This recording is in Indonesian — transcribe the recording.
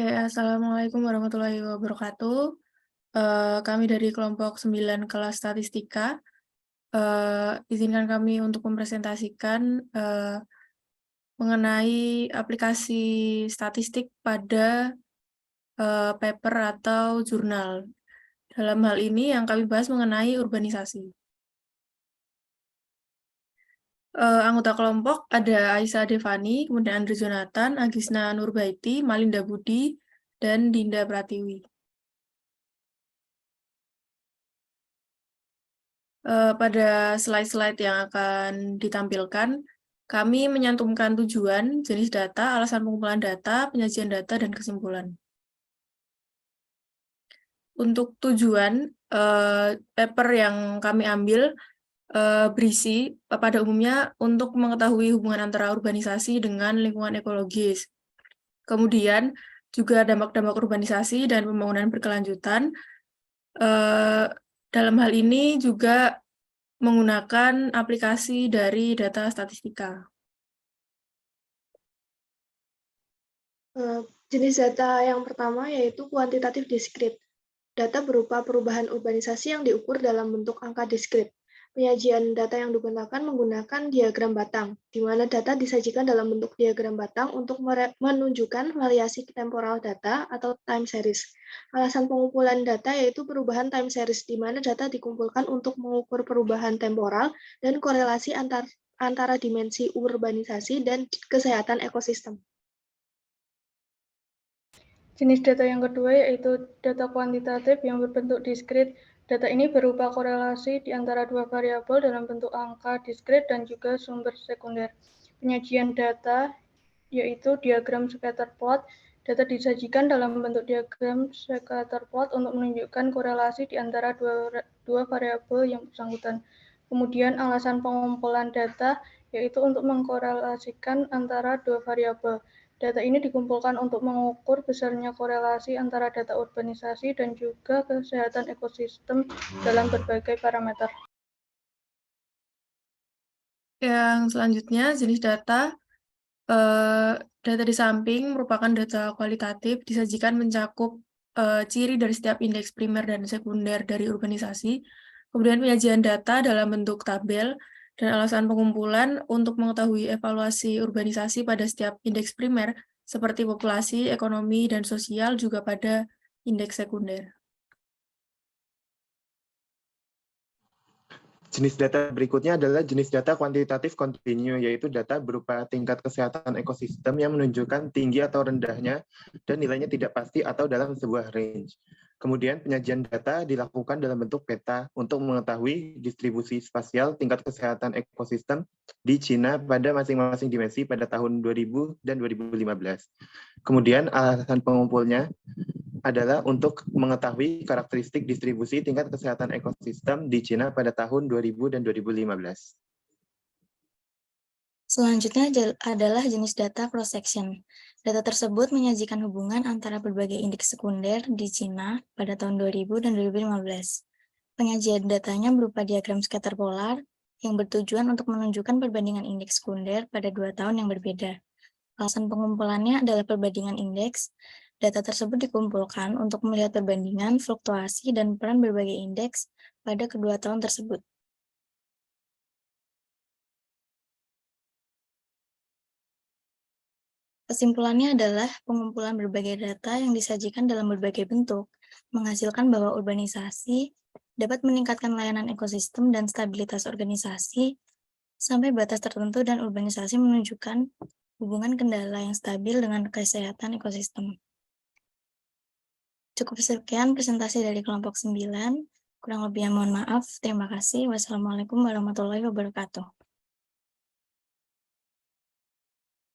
Oke, assalamualaikum warahmatullahi wabarakatuh. Kami dari kelompok 9 kelas statistika. Izinkan kami untuk mempresentasikan mengenai aplikasi statistik pada paper atau jurnal. Dalam hal ini yang kami bahas mengenai urbanisasi. Anggota kelompok ada Aisyah Devani, kemudian Andre Jonathan, Agisna Nurbaiti, Malinda Budi, dan Dinda Pratiwi. Pada slide-slide yang akan ditampilkan, kami menyantumkan tujuan, jenis data, alasan pengumpulan data, penyajian data, dan kesimpulan. Untuk tujuan, paper yang kami ambil berisi pada umumnya untuk mengetahui hubungan antara urbanisasi dengan lingkungan ekologis. Kemudian juga dampak-dampak urbanisasi dan pembangunan berkelanjutan. Dalam hal ini juga menggunakan aplikasi dari data statistika. Jenis data yang pertama yaitu kuantitatif diskrit. Data berupa perubahan urbanisasi yang diukur dalam bentuk angka diskrit. Penyajian data yang digunakan menggunakan diagram batang, di mana data disajikan dalam bentuk diagram batang untuk menunjukkan variasi temporal data atau time series. Alasan pengumpulan data yaitu perubahan time series, di mana data dikumpulkan untuk mengukur perubahan temporal dan korelasi antara dimensi urbanisasi dan kesehatan ekosistem. Jenis data yang kedua yaitu data kuantitatif yang berbentuk diskrit. Data ini berupa korelasi di antara dua variabel dalam bentuk angka diskrit dan juga sumber sekunder. Penyajian data yaitu diagram scatter plot. Data disajikan dalam bentuk diagram scatter plot untuk menunjukkan korelasi di antara dua variabel yang bersangkutan. Kemudian alasan pengumpulan data yaitu untuk mengkorelasikan antara dua variabel. Data ini dikumpulkan untuk mengukur besarnya korelasi antara data urbanisasi dan juga kesehatan ekosistem dalam berbagai parameter. Yang selanjutnya, jenis data. Data di samping merupakan data kualitatif, disajikan mencakup ciri dari setiap indeks primer dan sekunder dari urbanisasi, kemudian penyajian data dalam bentuk tabel, dan alasan pengumpulan untuk mengetahui evaluasi urbanisasi pada setiap indeks primer, seperti populasi, ekonomi, dan sosial, juga pada indeks sekunder. Jenis data berikutnya adalah jenis data kuantitatif kontinu, yaitu data berupa tingkat kesehatan ekosistem yang menunjukkan tinggi atau rendahnya dan nilainya tidak pasti atau dalam sebuah range. Kemudian penyajian data dilakukan dalam bentuk peta untuk mengetahui distribusi spasial tingkat kesehatan ekosistem di Cina pada masing-masing dimensi pada tahun 2000 dan 2015. Kemudian alasan pengumpulnya adalah untuk mengetahui karakteristik distribusi tingkat kesehatan ekosistem di Cina pada tahun 2000 dan 2015. Selanjutnya adalah jenis data cross-section. Data tersebut menyajikan hubungan antara berbagai indeks sekunder di Cina pada tahun 2000 dan 2015. Penyajian datanya berupa diagram scatter polar yang bertujuan untuk menunjukkan perbandingan indeks sekunder pada 2 tahun yang berbeda. Alasan pengumpulannya adalah perbandingan indeks. Data tersebut dikumpulkan untuk melihat perbandingan, fluktuasi, dan peran berbagai indeks pada kedua tahun tersebut. Kesimpulannya adalah pengumpulan berbagai data yang disajikan dalam berbagai bentuk, menghasilkan bahwa urbanisasi dapat meningkatkan layanan ekosistem dan stabilitas organisasi sampai batas tertentu, dan urbanisasi menunjukkan hubungan kendala yang stabil dengan kesehatan ekosistem. Cukup sekian presentasi dari kelompok 9, kurang lebihnya mohon maaf. Terima kasih. Wassalamualaikum warahmatullahi wabarakatuh.